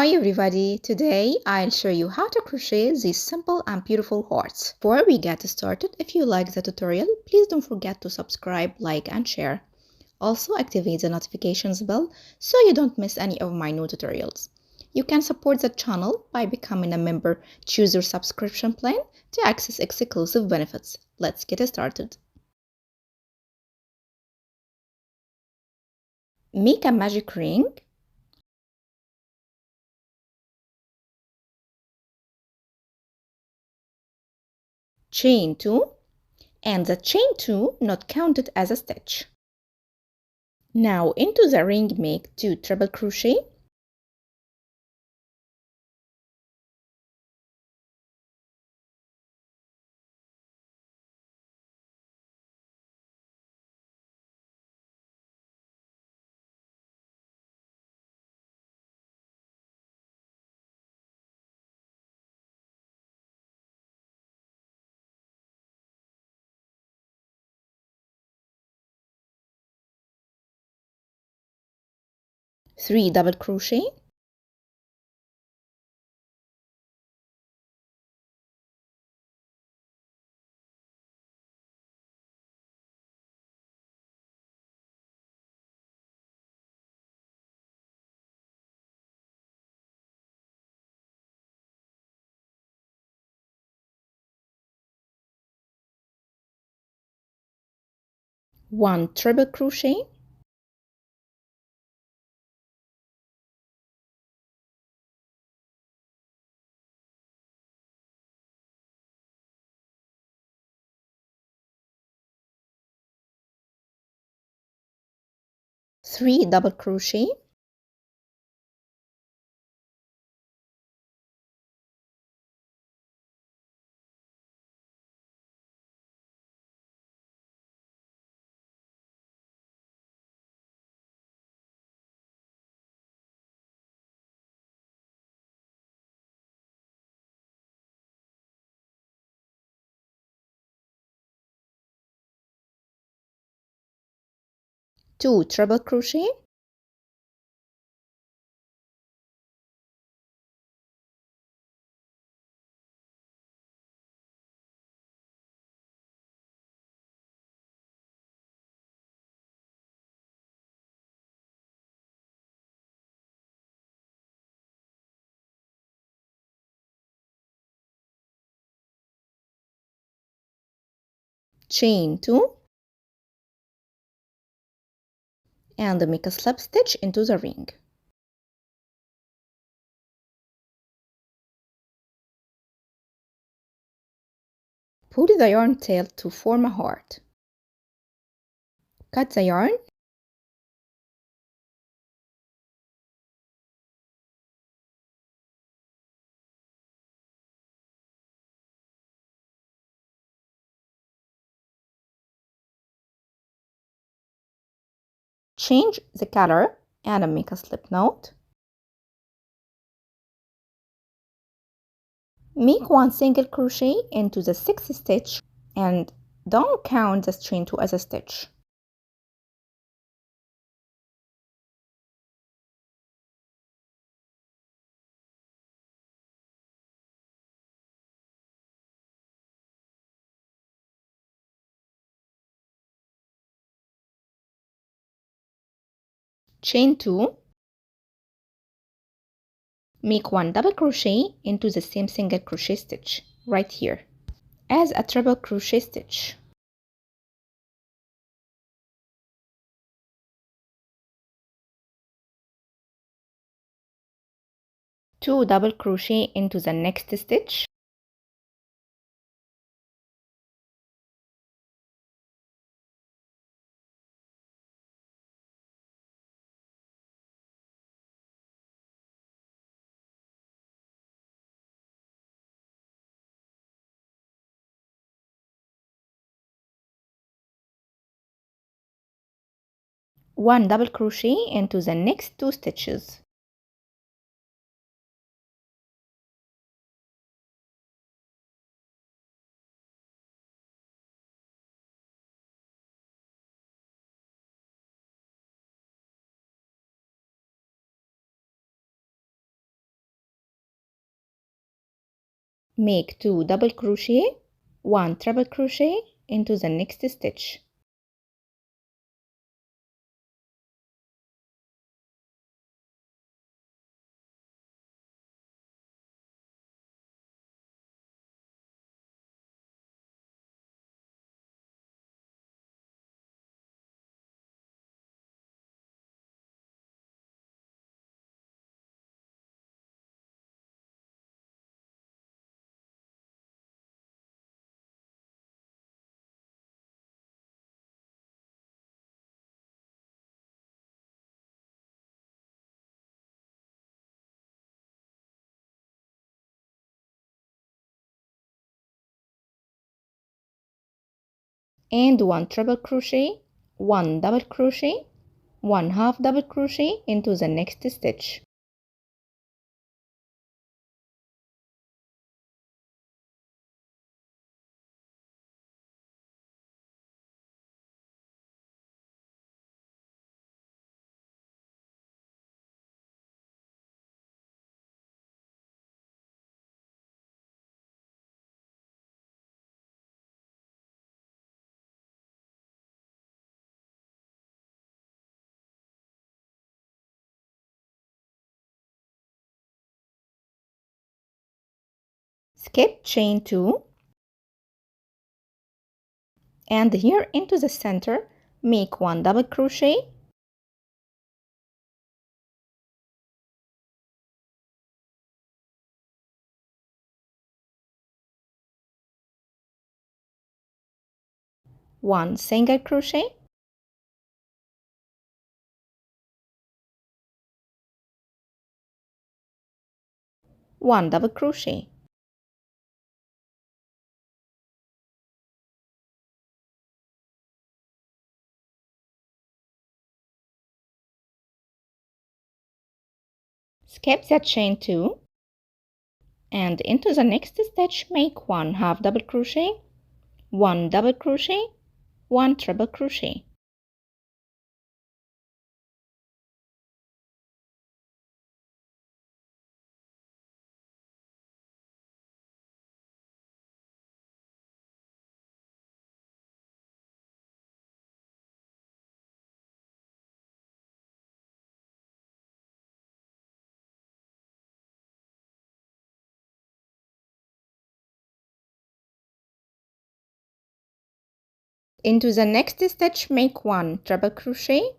Hi everybody, today I'll show you how to crochet these simple and beautiful hearts. Before we get started, if you like the tutorial, please don't forget to subscribe, like and share. Also activate the notifications bell so you don't miss any of my new tutorials. You can support the channel by becoming a member. Choose your subscription plan to access exclusive benefits. Let's get started. Make a magic ring. Chain 2 and the chain 2 not counted as a stitch. Now into the ring make 2 treble crochet, three double crochet, one treble crochet, three double crochet, two treble crochet, chain 2 and make a slip stitch into the ring. Pull the yarn tail to form a heart. Cut the yarn. Change the color and make a slip knot. Make one single crochet into the sixth stitch and don't count the chain 2 as a stitch. Chain 2, make one double crochet into the same single crochet stitch right here as a treble crochet stitch. Two double crochet into the next stitch, one double crochet into the next 2 stitches, Make 2 double crochet, 1 treble crochet into the next stitch. And 1 treble crochet, 1 double crochet, 1 half double crochet into the next stitch. Skip chain 2, and here into the center make 1 double crochet, one single crochet, one double crochet. Skip that chain 2, and into the next stitch make 1 half double crochet, 1 double crochet, 1 treble crochet. Into the next stitch make 1 treble crochet,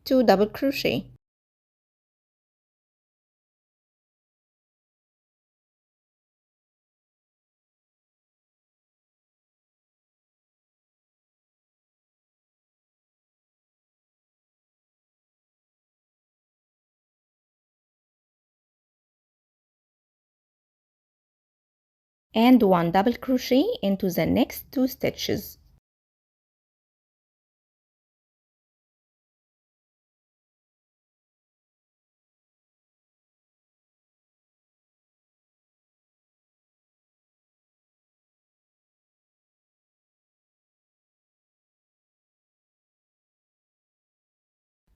two double crochet. And 1 double crochet into the next 2 stitches.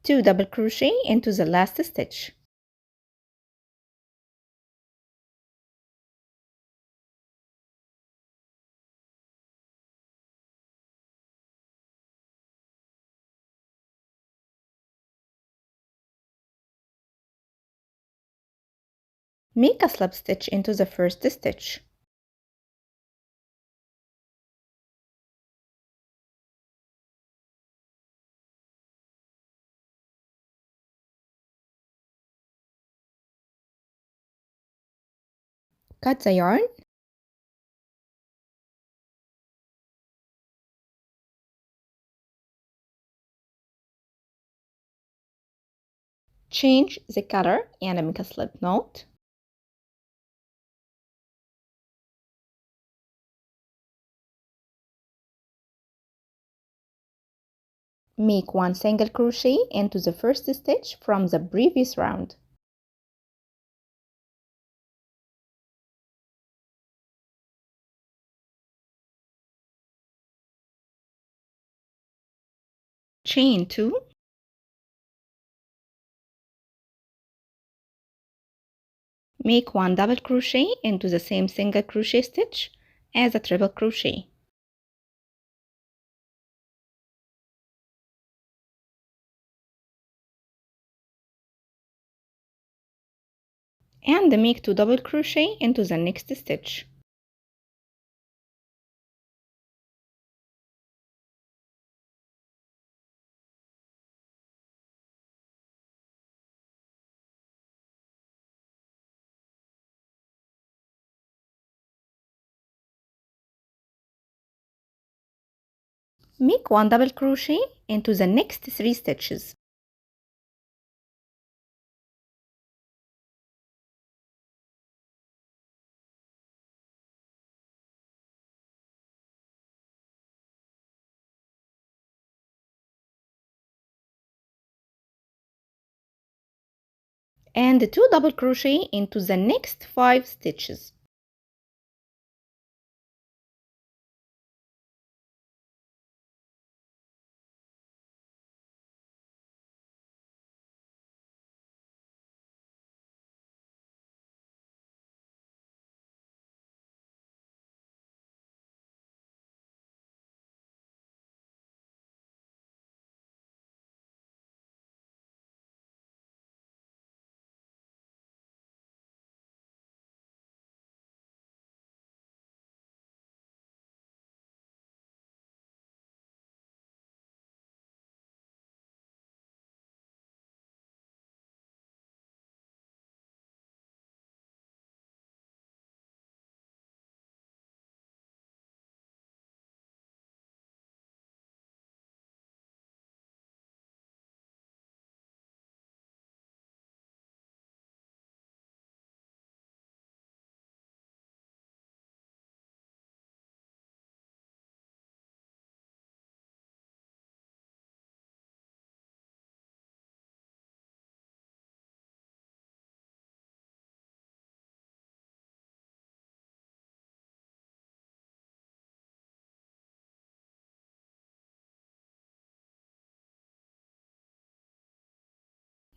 Two double crochet into the last stitch. Make a slip stitch into the first stitch. Cut the yarn. Change the color and make a slip knot. Make 1 single crochet into the first stitch from the previous round. chain 2, make 1 double crochet into the same single crochet stitch as a triple crochet, and make 2 double crochet into the next stitch. Make 1 double crochet into the next 3 stitches. And 2 double crochet into the next 5 stitches.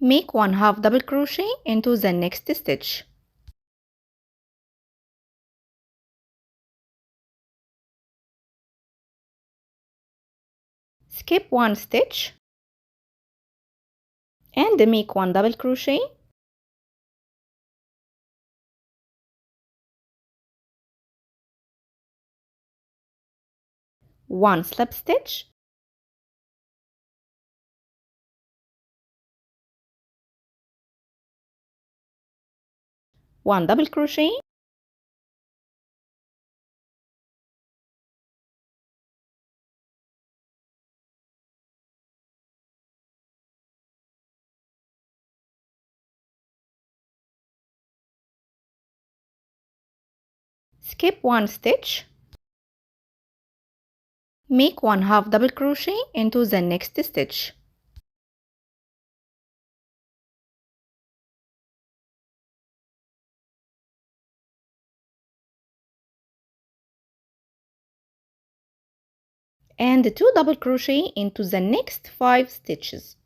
Make 1 half double crochet into the next stitch. Skip 1 stitch and make 1 double crochet, one slip stitch, one double crochet, skip 1 stitch, make 1 half double crochet into the next stitch. And 2 double crochet into the next 5 stitches.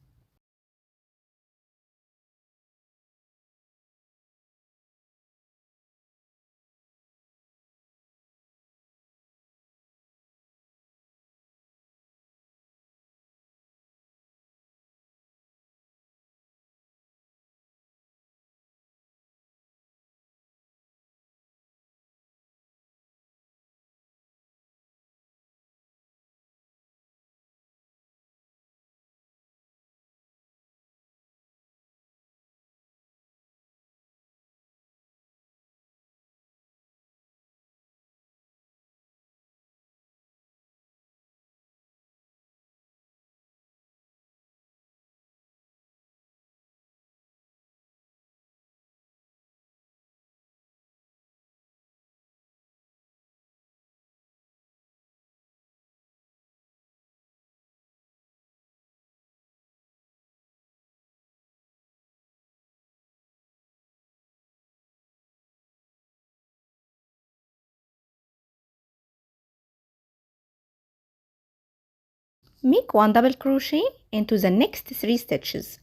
Make 1 double crochet into the next 3 stitches.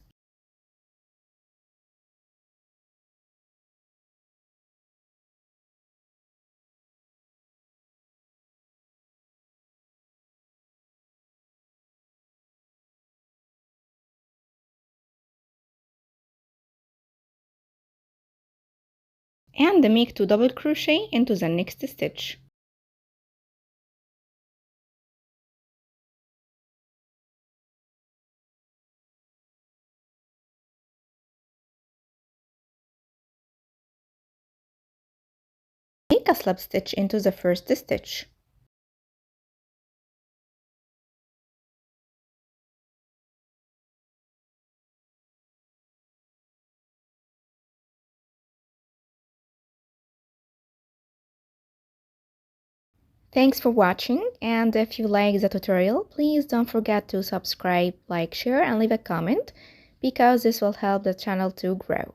And make 2 double crochet into the next stitch. Make a slip stitch into the first stitch. Thanks for watching, and if you like the tutorial, please don't forget to subscribe, like, share, and leave a comment because this will help the channel to grow.